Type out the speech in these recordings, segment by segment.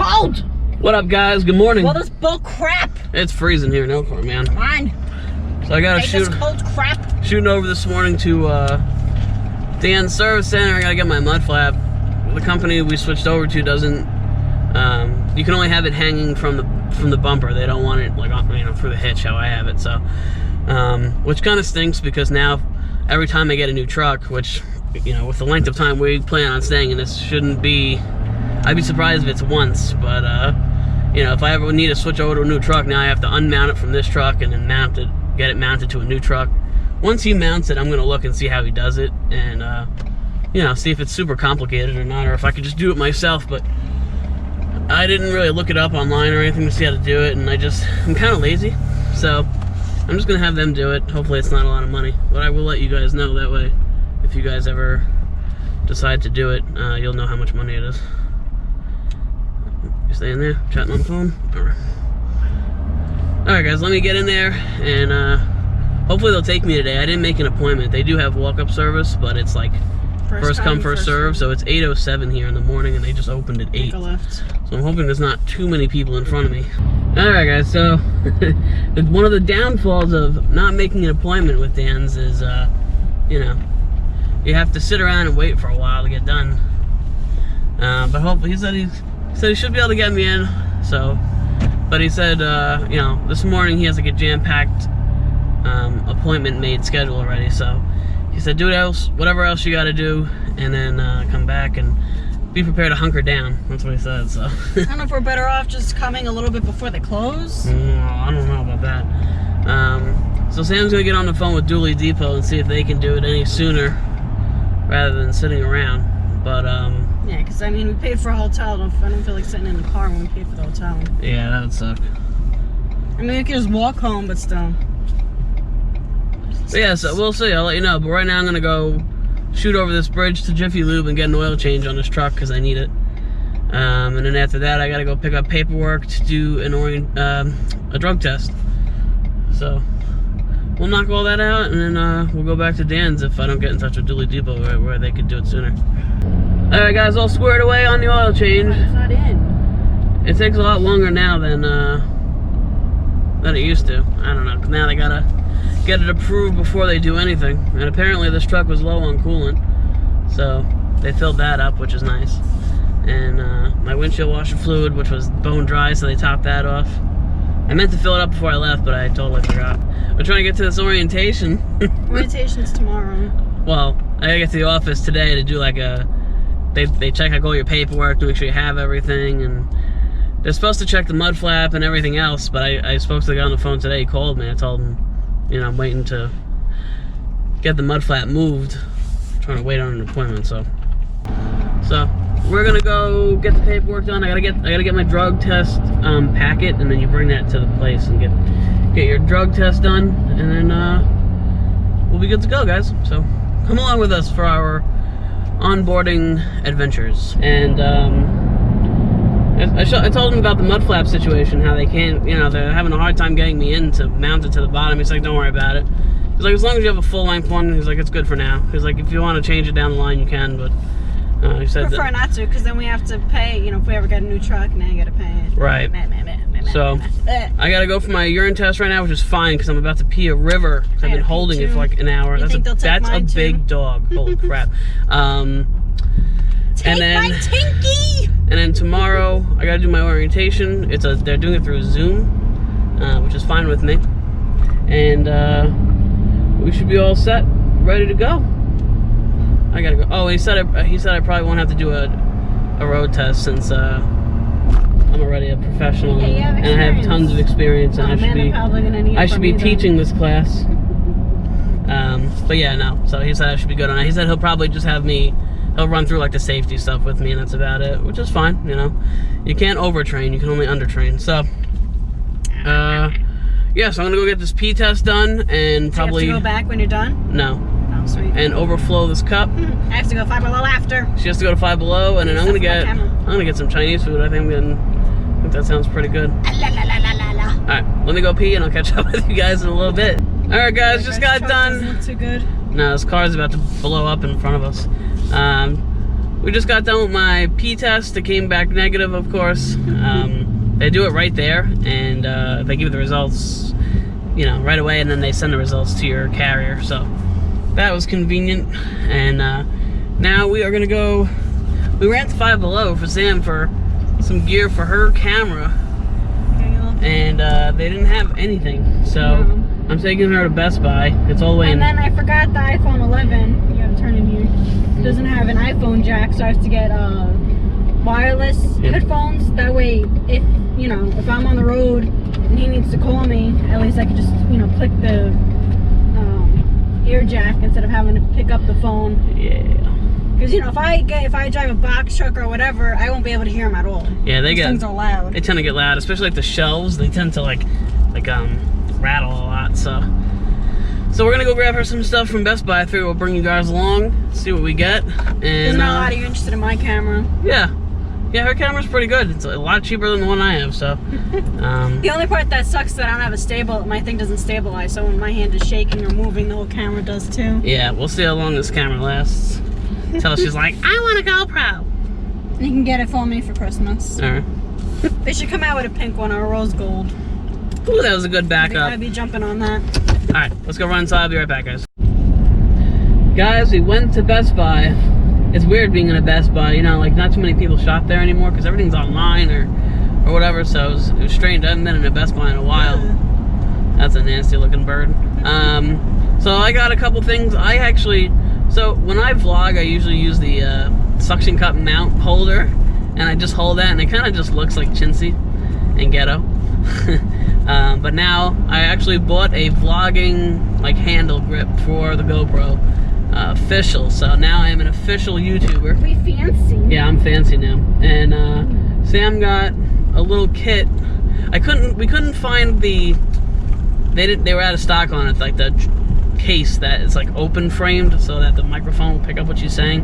cold. What up, guys? Good morning. Well, this bull crap. It's freezing here in Elkhorn, man. Come on. So I gotta This cold crap. shooting over this morning to Dan's service center. I gotta get my mud flap. The company we switched over to doesn't. You can only have it hanging from the bumper. They don't want it like through the hitch how I have it. So, which kind of stinks because now every time I get a new truck, which with the length of time we plan on staying in this, shouldn't be. I'd be surprised if it's once, but if I ever need to switch over to a new truck, now I have to unmount it from this truck and then get it mounted to a new truck. Once he mounts it, I'm gonna look and see how he does it, and see if it's super complicated or not, or if I could just do it myself. But I didn't really look it up online or anything to see how to do it, and I'm kind of lazy, so I'm just gonna have them do it. Hopefully it's not a lot of money, but I will let you guys know. That way, if you guys ever decide to do it, you'll know how much money it is. You stay in there, chatting on the phone? Alright guys, let me get in there, and hopefully they'll take me today. I didn't make an appointment. They do have walk-up service, but it's like first come, first serve, so it's 8:07 here in the morning, and they just opened at 8. So I'm hoping there's not too many people in front of me. Alright guys, so one of the downfalls of not making an appointment with Dan's is, you have to sit around and wait for a while to get done. But hopefully, he said he should be able to get me in, so. But he said, this morning he has like a jam-packed appointment made schedule already. So he said, do whatever else you got to do, and then come back and be prepared to hunker down. That's what he said. So I don't know if we're better off just coming a little bit before they close. I don't know about that. So Sam's gonna get on the phone with Dooley Depot and see if they can do it any sooner rather than sitting around. But yeah, because we paid for a hotel. I don't feel like sitting in the car when we paid for the hotel. Yeah, that would suck. We could just walk home, but still. But yeah, so we'll see. I'll let you know. But right now I'm gonna go shoot over this bridge to Jiffy Lube and get an oil change on this truck because I need it. And then after that, I gotta go pick up paperwork to do a drug test. So we'll knock all that out, and then we'll go back to Dan's if I don't get in touch with Dooley Depot where they could do it sooner. Alright guys, all squared away on the oil change. It's not in. It takes a lot longer now than it used to. I don't know, 'cause now they gotta get it approved before they do anything. And apparently this truck was low on coolant, so they filled that up, which is nice. And my windshield washer fluid, which was bone dry, so they topped that off. I meant to fill it up before I left, but I totally forgot. We're trying to get to this orientation. Orientation's tomorrow. Well, I gotta get to the office today to do like they check like all your paperwork to make sure you have everything, and they're supposed to check the mud flap and everything else, but I spoke to the guy on the phone today. He called me. I told him, I'm waiting to get the mud flap moved. I'm trying to wait on an appointment, so we're gonna go get the paperwork done. I gotta get my drug test packet, and then you bring that to the place and get your drug test done, and then we'll be good to go, guys. So come along with us for our onboarding adventures. And I told him about the mud flap situation, how they can't, they're having a hard time getting me in to mount it to the bottom. He's like, don't worry about it. He's like, as long as you have a full length one, he's like, it's good for now. He's like, if you want to change it down the line, you can, but he said prefer not to, because then we have to pay, if we ever get a new truck, now you gotta pay it. Right. So I gotta go for my urine test right now, which is fine because I'm about to pee a river. I've been holding it for like an hour. That's a big dog. Holy crap. Take my Tinky! And then tomorrow I gotta do my orientation. They're doing it through Zoom, which is fine with me. And we should be all set, ready to go. I gotta go. Oh, he said I probably won't have to do a road test since I'm already a professional, and I have tons of experience, and I should be teaching this class. But yeah, no. So he said I should be good on it. He said he'll probably just have me. He'll run through like the safety stuff with me, and that's about it, which is fine. You can't overtrain; you can only undertrain. So, yeah. So I'm gonna go get this pee test done, and probably. Do you have to go back when you're done? No. Oh, sweet. And overflow this cup. I have to go 5 Below after. She has to go to 5 Below, and then I'm gonna get some Chinese food. I think that sounds pretty good. Alright, let me go pee and I'll catch up with you guys in a little bit. Alright guys, just got done. Doesn't look too good. No, this car's about to blow up in front of us. we just got done with my P test. It came back negative, of course. They do it right there, and they give the results, you know, right away, and then they send the results to your carrier. So that was convenient. And now we are gonna go. We ran to Five Below for Sam for some gear for her camera, and they didn't have anything. So I'm taking her to Best Buy. It's all the way in. And then I forgot the iPhone 11. You gotta turn in here. Doesn't have an iPhone jack, so I have to get wireless headphones. That way, if you know, if I'm on the road and he needs to call me, at least I could just, you know, click the ear jack instead of having to pick up the phone. Yeah. Because you know, if I drive a box truck or whatever, I won't be able to hear them at all. Yeah, Those things are loud. They tend to get loud, especially like the shelves. They tend to like rattle a lot. So we're gonna go grab her some stuff from Best Buy. I figure we'll bring you guys along, see what we get. And There's not a lot of you interested in my camera. Yeah, her camera's pretty good. It's a lot cheaper than the one I have. So the only part that sucks is that I don't have a my thing doesn't stabilize. So when my hand is shaking or moving, the whole camera does too. Yeah, we'll see how long this camera lasts. Until she's like, I want a GoPro. You can get it for me for Christmas. All right. They should come out with a pink one or a rose gold. Ooh, that was a good backup. I'd be jumping on that. All right, let's go run inside. I'll be right back, guys. Guys, we went to Best Buy. It's weird being in a Best Buy. You know, like not too many people shop there anymore because everything's online or whatever. So it was strange. I haven't been in a Best Buy in a while. Yeah. That's a nasty looking bird. So I got a couple things. So when I vlog, I usually use the suction cup mount holder, and I just hold that, and it kind of just looks like chintzy and ghetto. But now I actually bought a vlogging like handle grip for the GoPro, official. So now I am an official YouTuber. We fancy. Yeah, I'm fancy now. And Sam got a little kit. We couldn't find they were out of stock on it, like the case that is like open framed so that the microphone will pick up what she's saying.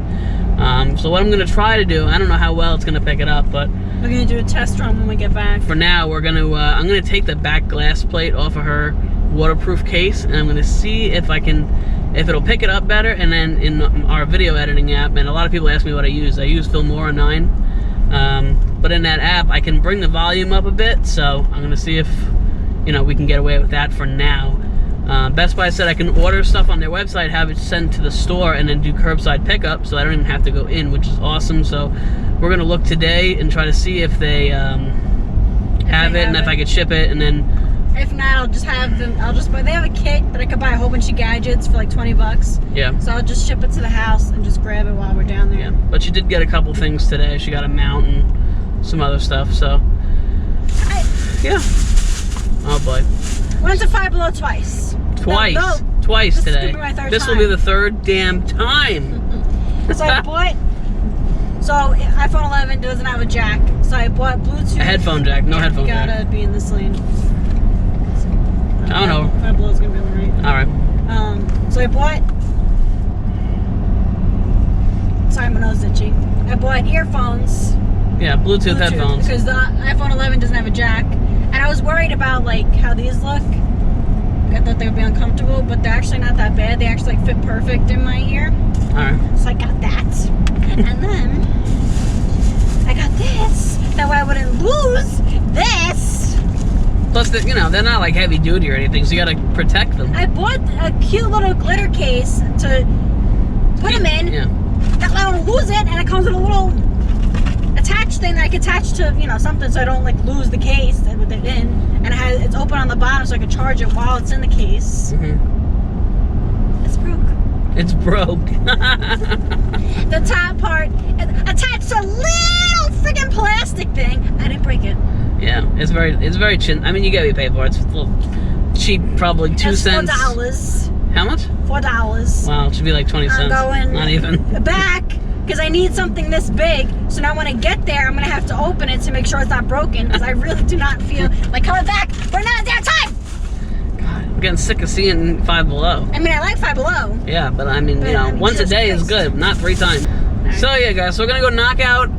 So what I'm gonna try to do, I don't know how well it's gonna pick it up, but we're gonna do a test run when we get back. For now, we're gonna I'm gonna take the back glass plate off of her waterproof case, and I'm gonna see if it'll pick it up better. And then in our video editing app, and a lot of people ask me what I use Filmora 9, but in that app I can bring the volume up a bit. So I'm gonna see if we can get away with that for now. Best Buy said I can order stuff on their website, have it sent to the store, and then do curbside pickup, so I don't even have to go in, which is awesome. So we're gonna look today and try to see if they have it, and if I could ship it, and then if not, I'll just have them. They have a kit that I could buy a whole bunch of gadgets for like $20. Yeah. So I'll just ship it to the house and just grab it while we're down there. Yeah. But she did get a couple things today. She got a mount and some other stuff. So yeah. Oh boy. Went to Five Below twice. Twice this today. This will be the third damn time. So I bought. So iPhone 11 doesn't have a jack. So I bought Bluetooth. A headphone jack. No headphone jack. Gotta be in this lane. I don't know. Five Below's gonna be on the right. All right. So I bought. Sorry, my nose is itchy. I bought earphones. Yeah, Bluetooth headphones. Because the iPhone 11 doesn't have a jack, and I was worried about like how these look. I thought they would be uncomfortable, but they're actually not that bad. They actually like, fit perfect in my ear. All right. So I got that, and then I got this. That way I wouldn't lose this. Plus, they're not like heavy duty or anything, so you gotta protect them. I bought a cute little glitter case to put them in. Yeah. That way I don't lose it, and it comes with a little attached thing that I can attach to, something, so I don't like lose the case with it in. And it's open on the bottom, so I can charge it while it's in the case. Mm-hmm. It's broke. It's broke. The top part attached to a little freaking plastic thing. I didn't break it. Yeah, it's very chin. I mean, you get what you pay for. It's a little cheap, probably 2 cents. $4. How much? $4. Wow, it should be like 20 cents. I'm going not even. Back, because I need something this big. So now when I get there, I'm going to have to open it to make sure it's not broken, because I really do not feel like coming back for another damn time. God, I'm getting sick of seeing Five Below. I mean, I like Five Below. Yeah, but I mean, once a day is good, not 3 times. Right. So yeah, guys, so we're going to go knock out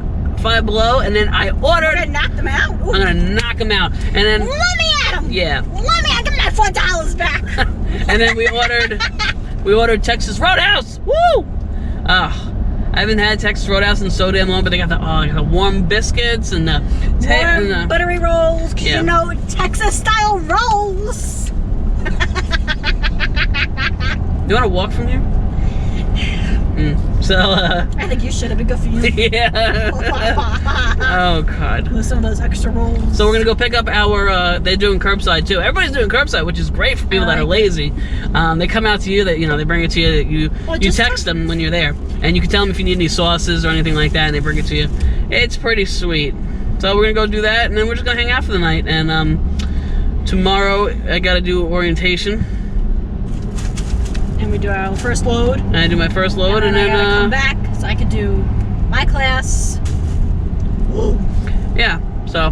Five Below, and then I ordered. You're gonna knock them out? Ooh. I'm gonna knock them out, and then let me at them. Yeah. I'll give me my $4 back. And then we ordered Texas Roadhouse. Woo! I haven't had Texas Roadhouse in so damn long, but they got the warm biscuits and the warm buttery rolls. Cause you know, Texas style rolls. You want to walk from here? So, I think you should. It'd be good for you. Yeah. Oh, God. With some of those extra rolls. So we're going to go pick up our, they're doing curbside, too. Everybody's doing curbside, which is great for people that are lazy. They come out to you, that they bring it to you, that you text them when you're there. And you can tell them if you need any sauces or anything like that, and they bring it to you. It's pretty sweet. So we're going to go do that, and then we're just going to hang out for the night. And tomorrow, I got to do orientation. And we do our first load. And I do my first load, and then I gotta come back so I could do my class. Whoa. Yeah, so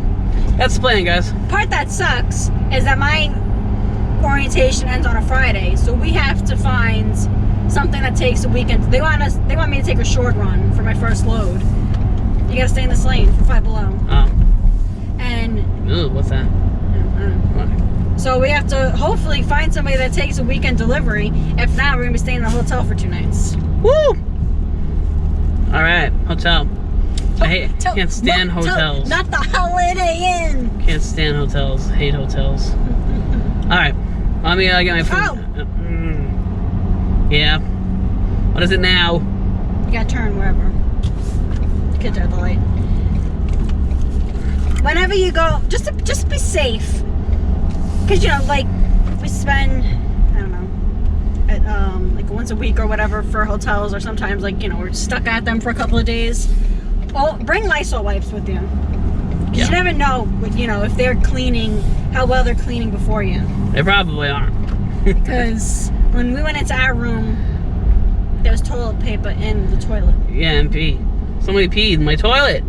that's the plan, guys. Part that sucks is that my orientation ends on a Friday, so we have to find something that takes a weekend. They want me to take a short run for my first load. You gotta stay in this lane for Five Below. Oh. And Ooh, what's that? What? So we have to hopefully find somebody that takes a weekend delivery. If not, we're gonna be staying in a hotel for 2 nights. Woo! All right, hotel. I can't stand hotels. Not the Holiday Inn. Can't stand hotels. Hate hotels. All right, let me get my food. Yeah. What is it now? You gotta turn wherever. Get to the light. Whenever you go, just be safe. Cause like we spend, I don't know, at, like once a week or whatever for hotels, or sometimes we're stuck at them for a couple of days. Well, bring Lysol wipes with you. Cause you never know, if they're cleaning, how well they're cleaning before you. They probably aren't. Because when we went into our room, there was toilet paper in the toilet. Yeah, and pee. Somebody peed in my toilet.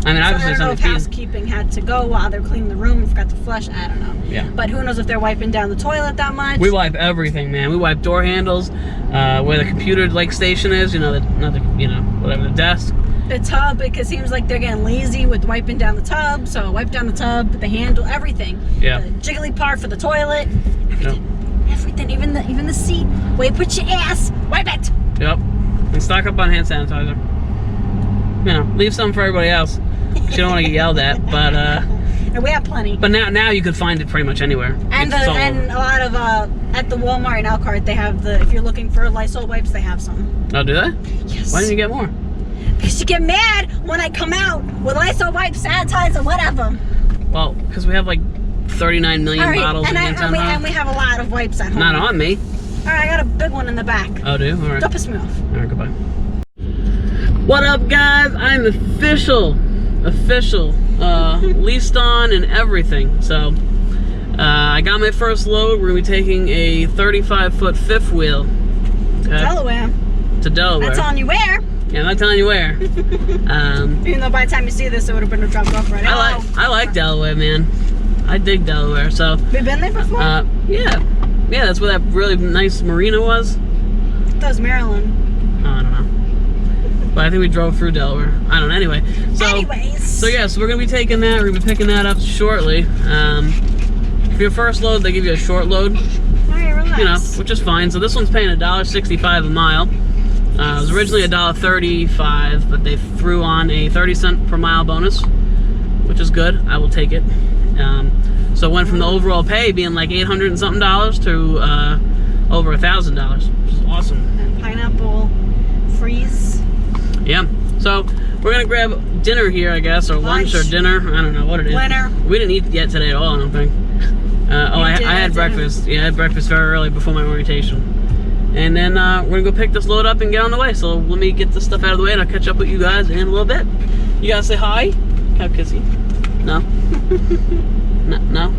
I mean, obviously, I don't know if housekeeping had to go while they're cleaning the room and forgot to flush. I don't know. Yeah. But who knows if they're wiping down the toilet that much? We wipe everything, man. We wipe door handles, where the computer station is. Whatever, the desk. The tub, because it seems like they're getting lazy with wiping down the tub. So wipe down the tub, the handle, everything. Yeah. The jiggly part for the toilet. Everything. Everything. Even the seat. Where you put your ass. Wipe it. Yep. And stock up on hand sanitizer. Leave some for everybody else. You don't want to get yelled at, but and we have plenty. But now you could find it pretty much anywhere. And a lot of at the Walmart and Elkhart, they have if you're looking for Lysol wipes, they have some. Oh, do they? Yes. Why didn't you get more? Because you get mad when I come out with Lysol wipes, sanitizer, whatever. Well, because we have 39 million bottles of hand sanitizer. And we have a lot of wipes at home. Not on me. All right, I got a big one in the back. Oh, do you? All right. Don't piss me off. All right, goodbye. What up, guys? I'm official, leased on and everything. So, I got my first load. We're gonna be taking a 35-foot fifth wheel. Okay? Delaware. To Delaware. Not telling you where. Yeah, I'm not telling you where. Even though by the time you see this, it would have been dropped off right now. I like Delaware, man. I dig Delaware. So. Have you been there before? Yeah, that's where that really nice marina was. That was Maryland. Oh, I don't know. But I think we drove through Delaware. I don't know. Anyway. So yeah, so we're going to be taking that. We're going to be picking that up shortly. For your first load, they give you a short load. Alright, relax. Which is fine. So this one's paying $1.65 a mile. It was originally $1.35, but they threw on a 30-cent per mile bonus, which is good. I will take it. So it went from the overall pay being like $800 and something to over $1,000, which is awesome. And pineapple freeze. Yeah. So we're gonna grab dinner here, I guess, or lunch or dinner. I don't know what it is. Dinner. We didn't eat yet today at all, I don't think. I had breakfast. Yeah, I had breakfast very early before my orientation. And then we're gonna go pick this load up and get on the way. So let me get this stuff out of the way and I'll catch up with you guys in a little bit. You guys say hi? How kissy? No? No?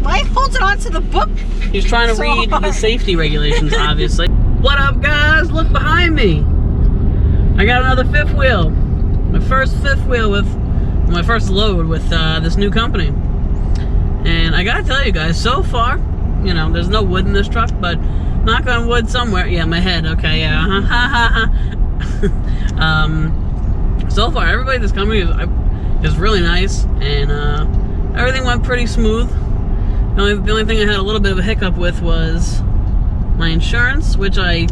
Why hold it on to the book? He's trying to read the safety regulations, obviously. What up, guys? Look behind me. I got another fifth wheel. My first fifth wheel with my first load with this new company. And I gotta tell you guys, so far, there's no wood in this truck, but knock on wood somewhere. Yeah, my head. Okay, yeah. So far, everybody at this company is really nice, and everything went pretty smooth. The only thing I had a little bit of a hiccup with was my insurance, which I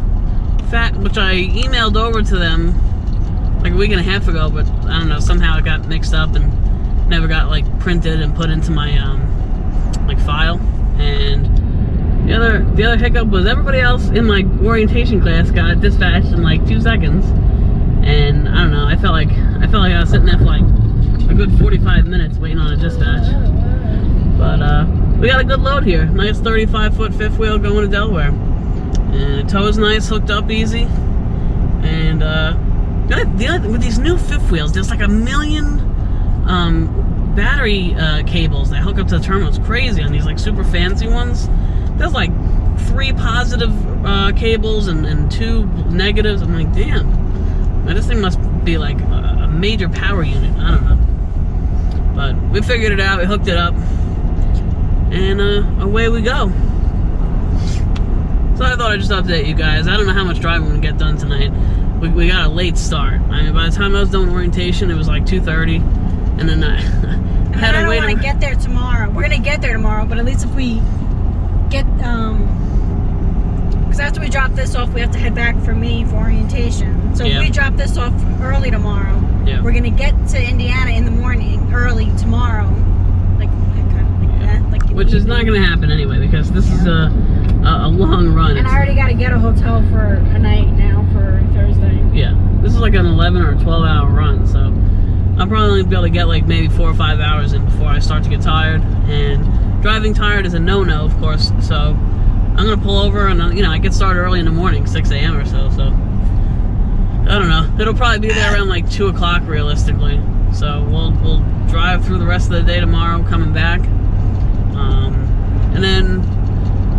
which I emailed over to them like a week and a half ago, but I don't know, somehow it got mixed up and never got like printed and put into my like file. And the other hiccup was everybody else in my orientation class got it dispatched in like 2 seconds, and I don't know, I felt like I was sitting there for like a good 45 minutes waiting on a dispatch. But we got a good load here. Nice 35-foot fifth wheel going to Delaware. And the tow's nice, hooked up easy. And with these new fifth wheels, there's like 1 million battery cables that hook up to the terminal. It's crazy on these like super fancy ones. There's like 3 positive cables and 2 negatives. I'm like, damn. Now, this thing must be like a major power unit. I don't know. But we figured it out. We hooked it up. And away we go. So I thought I'd just update you guys. I don't know how much driving we're gonna get done tonight. We got a late start. I mean, by the time I was done orientation, it was like 2:30, and then I had to wait. I don't want to get there tomorrow. We're gonna get there tomorrow, but at least if we get because after we drop this off, we have to head back for me for orientation. So if we drop this off early tomorrow, we're gonna get to Indiana in the morning, early tomorrow. Which is not going to happen anyway, because this is a long run. And I already got to get a hotel for a night now for Thursday. Yeah, this is like an 11 or 12 hour run, so I'll probably only be able to get like maybe 4 or 5 hours in before I start to get tired. And driving tired is a no-no, of course, so I'm going to pull over and, you know, I get started early in the morning, 6 a.m. or so, I don't know. It'll probably be there around like 2 o'clock realistically. So we'll drive through the rest of the day tomorrow, coming back. And then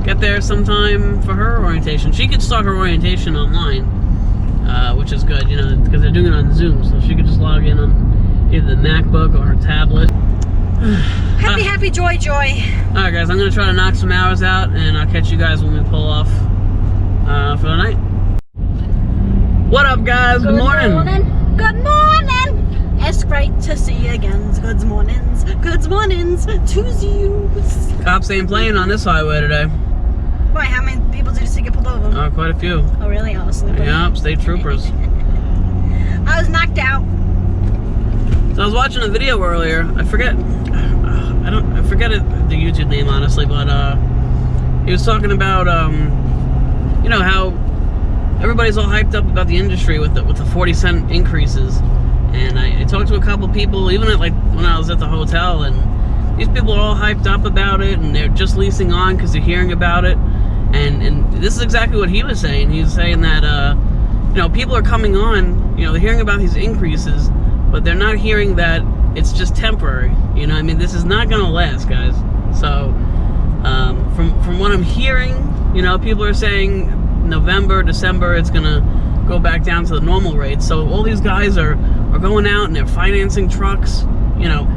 get there sometime for her orientation. She could start her orientation online, which is good, you know, because they're doing it on Zoom, so she could just log in on either the MacBook or her tablet. Happy, joy. Alright guys, I'm going to try to knock some hours out, and I'll catch you guys when we pull off for the night. What up guys? Good morning. Good morning. It's great to see you again. Good mornings to you. Cops ain't playing on this highway today. Why? How many people did you see get pulled over? Quite a few. Oh, really? I was sleeping. Yeah, state troopers. I was knocked out. So I was watching a video earlier. I forget the YouTube name honestly, but he was talking about you know how everybody's all hyped up about the industry with the 40-cent increases. And I talked to a couple people, even when I was at the hotel, and these people are all hyped up about it, and they're just leasing on because they're hearing about it. And this is exactly what he was saying. He was saying that you know, people are coming on, you know, they're hearing about these increases, but they're not hearing that it's just temporary. You know, I mean, this is not going to last, guys. So from what I'm hearing, you know, people are saying November, December, it's going to go back down to the normal rate. So all these guys are going out and they're financing trucks. You know,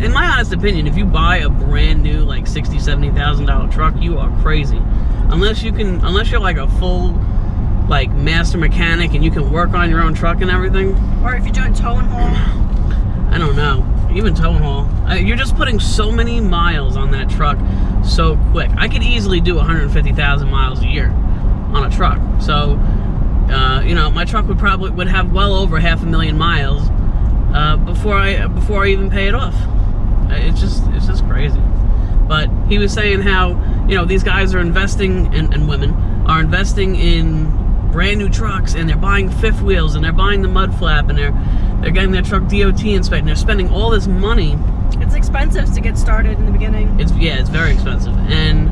in my honest opinion, if you buy a brand new like $60,000-$70,000 truck, you are crazy. Unless you're like a full like master mechanic and you can work on your own truck and everything. Or if you're doing tow and haul. I don't know. Even tow and haul. You're just putting so many miles on that truck so quick. I could easily do 150,000 miles a year on a truck. So you know, my truck would have well over 500,000 miles before I even pay it off. It's just crazy. But he was saying how, you know, these guys are investing, and women are investing in brand new trucks, and they're buying fifth wheels, and they're buying the mud flap, and they're getting their truck DOT inspected, and they're spending all this money. It's expensive to get started in the beginning. It's very expensive, and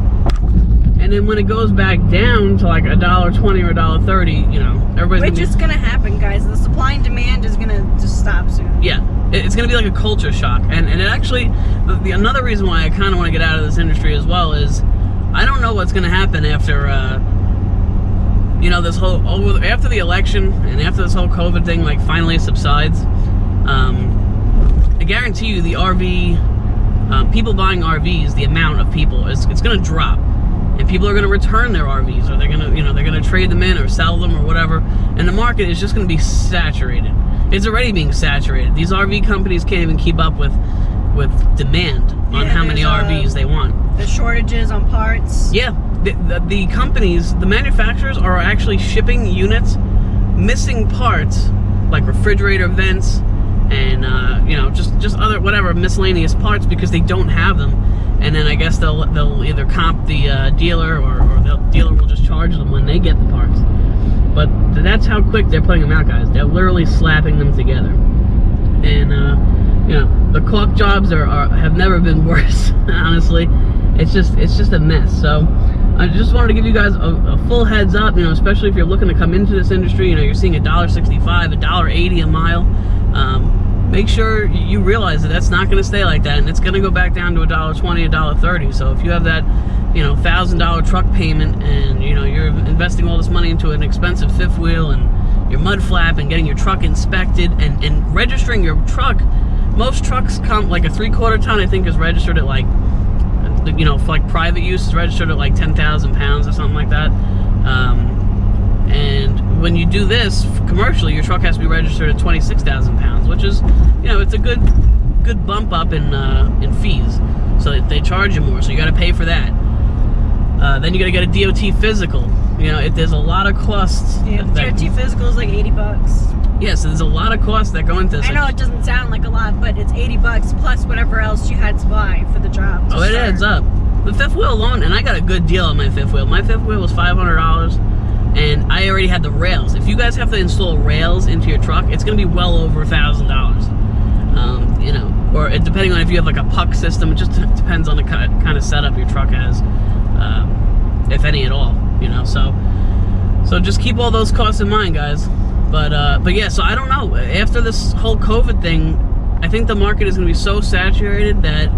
then when it goes back down to like $1.20 or $1.30, you know, which is gonna happen, guys. The supply and demand is gonna just stop soon. Yeah, it's gonna be like a culture shock, and it actually, another reason why I kind of want to get out of this industry as well is I don't know what's gonna happen after you know, after the election and after this whole COVID thing like finally subsides. I guarantee you the RV people buying RVs, the amount of people it's gonna drop. And people are going to return their RVs, or they're going to, you know, they're going to trade them in or sell them or whatever. And the market is just going to be saturated. It's already being saturated. These RV companies can't even keep up with demand on how many RVs they want. The shortages on parts. Yeah, the companies, the manufacturers are actually shipping units missing parts like refrigerator vents and you know, just other whatever miscellaneous parts because they don't have them, and then I guess they'll either comp the dealer or the dealer will just charge them when they get the parts. But that's how quick they're putting them out, guys. They're literally slapping them together, and you know, the caulk jobs have never been worse. Honestly, it's just a mess. So I just wanted to give you guys a full heads up, you know, especially if you're looking to come into this industry. You know, you're seeing $1.65, $1.80 a mile. Make sure you realize that that's not going to stay like that, and it's going to go back down to $1.20, $1.30. So if you have that, you know, $1,000 truck payment, and you know you're investing all this money into an expensive fifth wheel and your mud flap and getting your truck inspected and registering your truck. Most trucks come like a 3/4 ton, I think, is registered at like, you know, for like private use, is registered at like 10,000 pounds or something like that. And when you do this commercially, your truck has to be registered at 26,000 pounds, which is, you know, it's a good bump up in fees. So they charge you more, so you got to pay for that. Then you got to get a DOT physical. You know, there's a lot of costs. Yeah, DOT physical is like $80. Yeah, so there's a lot of costs that go into this. I know it doesn't sound like a lot, but it's $80 plus whatever else you had to buy for the job. Oh, it adds up. The fifth wheel alone, and I got a good deal on my fifth wheel. My fifth wheel was $500, and I already had the rails. If you guys have to install rails into your truck, it's going to be well over $1,000. You know, or depending on if you have like a puck system, it just depends on the kind of setup your truck has, if any at all. You know, so just keep all those costs in mind, guys. But yeah, so I don't know. After this whole COVID thing, I think the market is going to be so saturated that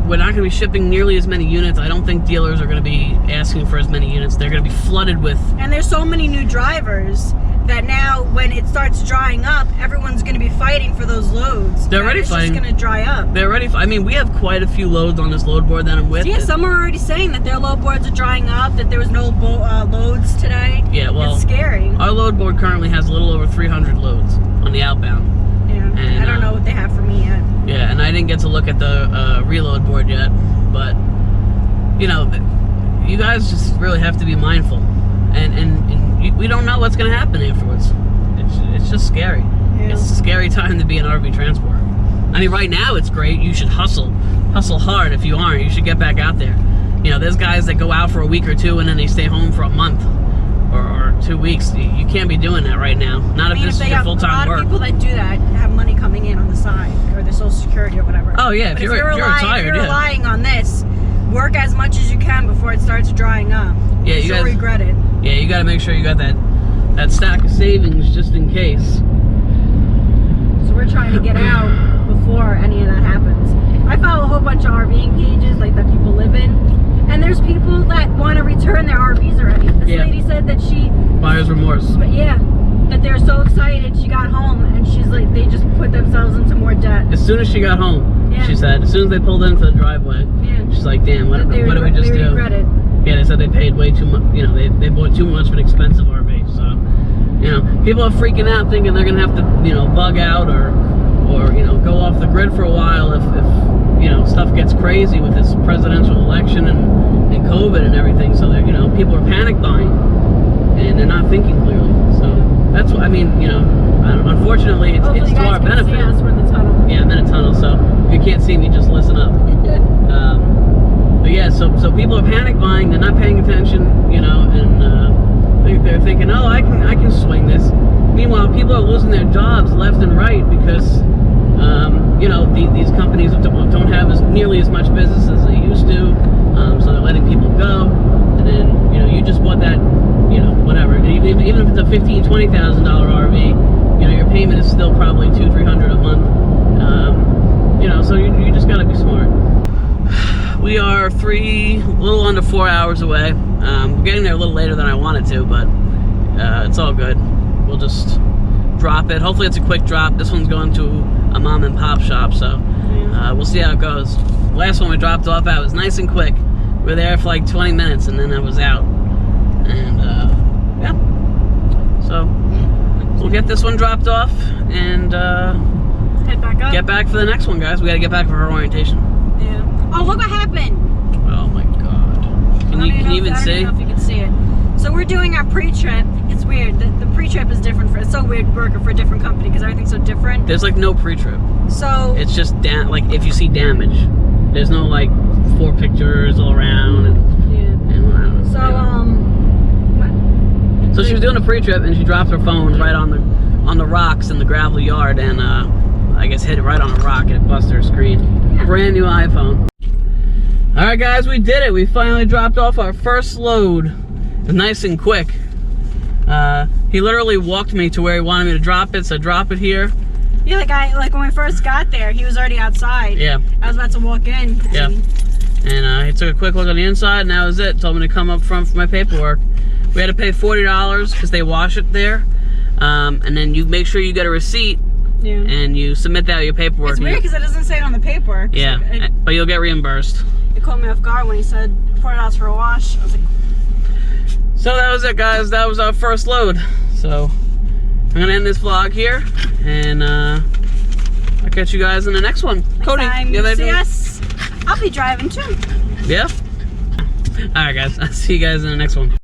we're not going to be shipping nearly as many units. I don't think dealers are going to be asking for as many units. They're going to be flooded with... And there's so many new drivers that now when it starts drying up, everyone's going to be fighting for those loads. They're already fighting. It's just going to dry up. They're already... I mean, we have quite a few loads on this load board that I'm with. Yeah, some are already saying that their load boards are drying up, that there was no loads today. Yeah, well... It's scary. Our load board currently has a little over 300 loads on the outbound. Yeah, and, I don't know what they have for me yet. Yeah, and I didn't get to look at the reload board yet, but, you know, you guys just really have to be mindful. And we don't know what's going to happen afterwards. It's just scary. Yeah. It's a scary time to be an RV transporter. I mean, right now it's great. You should hustle hard. If you aren't, you should get back out there. You know, there's guys that go out for a week or two and then they stay home for a month or 2 weeks. You can't be doing that right now. Not if this is your full-time work. A lot of people that do that have money coming in on the side, or their Social Security or whatever. Oh yeah, if you're retired, if you're relying on this, work as much as you can before it starts drying up. Yeah, you'll regret it. Yeah, you got to make sure you got that stack of savings just in case. So we're trying to get out before any of that happens. I follow a whole bunch of RVing pages like that people live in, and there's people that want to return their RVs already. This lady said that she... Buyer's remorse. But yeah, that they're so excited she got home, and she's like, they just put themselves into more debt. As soon as she got home, she said, as soon as they pulled into the driveway, she's like, damn, what did we just do? Regret it. Yeah, they said they paid way too much, you know, they bought too much for an expensive RV. So, you know, people are freaking out thinking they're going to have to, you know, bug out or you know, go off the grid for a while if you know, stuff gets crazy with this presidential election and COVID and everything. So, you know, people are panic buying and they're not thinking clearly. So that's what I mean. You know, unfortunately, it's to our benefit. See us, we're in the tunnel. Yeah, I'm in a tunnel, so if you can't see me, just listen up. But yeah, so people are panic buying. They're not paying attention. You know, and they're thinking, oh, I can swing this. Meanwhile, people are losing their jobs left and right because you know, these companies don't have nearly as much business as they used to. So they're letting people go, and then, you know, you just bought that, you know, whatever. Even if it's a $15,000, $20,000 RV, you know, your payment is still probably $200-300 a month. You know, so you just gotta be smart. We are a little under 4 hours away. We're getting there a little later than I wanted to, but it's all good. We'll just drop it. Hopefully it's a quick drop. This one's going to a mom and pop shop, so we'll see how it goes. Last one we dropped off at was nice and quick. We were there for like 20 minutes and then I was out. And yeah, so we'll get this one dropped off and head back up. Get back for the next one, guys. We gotta get back for her orientation. Yeah. Oh, look what happened. Oh my god. can you even see? I don't know if you can see it. So we're doing our pre-trip. It's weird. The pre-trip is different. It's so weird working for a different company because everything's so different. There's like no pre-trip. So it's just like if you see damage, there's no like 4 pictures all around. And I don't know. So she was doing a pre-trip and she dropped her phone right on the rocks in the gravel yard and I guess hit it right on a rock and it busted her screen. Brand new iPhone. All right, guys, we did it. We finally dropped off our first load. It was nice and quick. He literally walked me to where he wanted me to drop it, so drop it here. Yeah, like when we first got there, he was already outside. Yeah. I was about to walk in. Yeah. And he took a quick look on the inside, and that was it. Told me to come up front for my paperwork. We had to pay $40 because they wash it there. And then you make sure you get a receipt. Yeah. And you submit that with your paperwork. It's weird because it doesn't say it on the paperwork. Yeah, so but you'll get reimbursed. It caught me off guard when he said $40 for a wash. I was like... So that was it, guys. That was our first load. So I'm gonna end this vlog here, and I'll catch you guys in the next one. Next Cody, time you see us, I'll be driving too. Yeah. All right, guys. I'll see you guys in the next one.